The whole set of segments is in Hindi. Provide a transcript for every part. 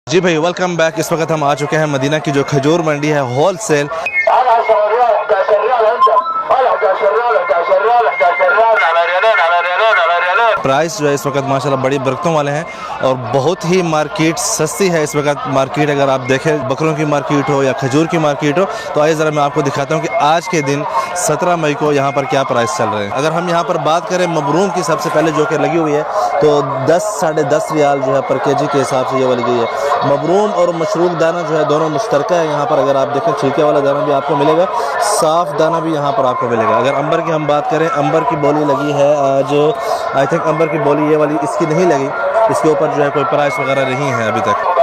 जी भाई, वेलकम बैक। इस वक्त हम आ चुके हैं मदीना की जो खजूर मंडी है, होल सेल। प्राइस जो है इस वक्त माशाल्लाह बड़ी बरकतों वाले हैं और बहुत ही मार्केट सस्ती है इस वक्त। मार्केट अगर आप देखें, बकरों की मार्केट हो या खजूर की मार्केट हो, तो आइए ज़रा मैं आपको दिखाता हूँ कि आज के दिन 17 मई को यहाँ पर क्या प्राइस चल रहे हैं। अगर हम यहाँ पर बात करें मबरूम की, सबसे पहले जो कि लगी हुई है, तो 10 साढ़े 10 रियाल जो है पर केजी के हिसाब से ये वाली गई है। मबरूम और मशरूक दाना जो है दोनों मुश्तरका है यहाँ पर। अगर आप देखें, छिलके वाला दाना भी आपको मिलेगा, साफ़ दाना भी यहाँ पर आपको मिलेगा। अगर अंबर की हम बात करें, अंबर की बोली लगी है आज, आई थिंक अंबर की बोली ये वाली इसकी नहीं लगी, इसके ऊपर जो है कोई प्राइस वगैरह नहीं है अभी तक।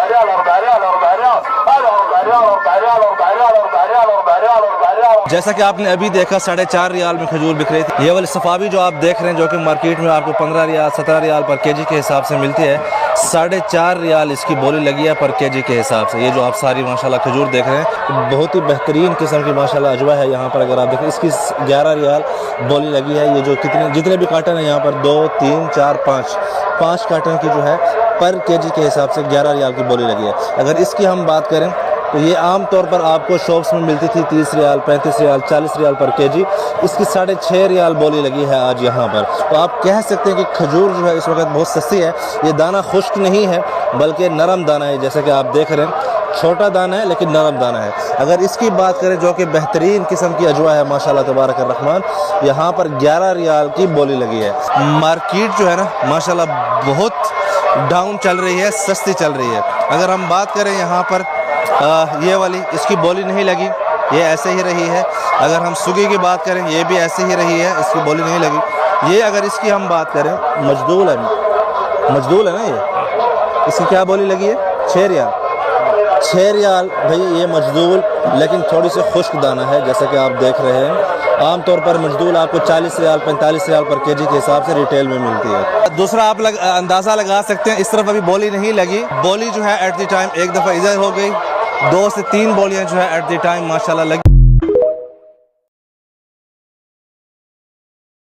जैसा कि आपने अभी देखा 4.5 रियाल में खजूर बिक रही थी। ये वाली सफावी जो आप देख रहे हैं, जो कि मार्केट में आपको 15 रियाल 17 रियाल पर केजी के हिसाब से मिलती है, 4.5 रियाल इसकी बोली लगी है पर केजी के हिसाब से। ये जो आप सारी माशाल्लाह खजूर देख रहे हैं, बहुत ही बेहतरीन किस्म की माशाल्लाह अजवा है यहाँ पर। अगर आप देखें, इसकी 11 रियाल बोली लगी है। ये जो जितने भी कार्टन है यहाँ पर 2 3 4 5 कार्टन की जो है पर केजी के हिसाब से 11 रियाल की बोली लगी है। अगर इसकी हम बात करें तो ये आम तौर पर आपको शॉप्स में मिलती थी 30 रियाल 35 रियाल 40 रियाल पर केजी। इसकी 6.5 रियाल बोली लगी है आज यहाँ पर। तो आप कह सकते हैं कि खजूर जो है इस वक्त बहुत सस्ती है। ये दाना खुश्क नहीं है बल्कि नरम दाना है, जैसे कि आप देख रहे हैं, छोटा दाना है लेकिन नरम दाना है। अगर इसकी बात करें, जो कि बेहतरीन किस्म की अजवा है माशाल्लाह तबारक रहमान, यहाँ पर 11 रियाल की बोली लगी है। मार्केट जो है ना माशाल्लाह बहुत डाउन चल रही है, सस्ती चल रही है। अगर हम बात करें यहाँ पर ये वाली, इसकी बोली नहीं लगी, ये ऐसे ही रही है। अगर हम सुगी की बात करें, ये भी ऐसे ही रही है, इसकी बोली नहीं लगी। ये अगर इसकी हम बात करें, मजदूल है ना, ये इसकी क्या बोली लगी है? 6 रियाल 6 रियाल भाई, ये मजदूल, लेकिन थोड़ी सी खुश्क दाना है, जैसा कि आप देख रहे हैं। आमतौर पर मजदूल आपको 40 रियाल 45 रियाल पर केजी के हिसाब से रिटेल में मिलती है। दूसरा आप अंदाज़ा लगा सकते हैं, इस तरफ अभी बोली नहीं लगी। बोली जो है एट द टाइम एक दफ़ा इधर हो गई, 2 से 3 बोलियाँ जो है एट द टाइम माशाल्लाह लगी।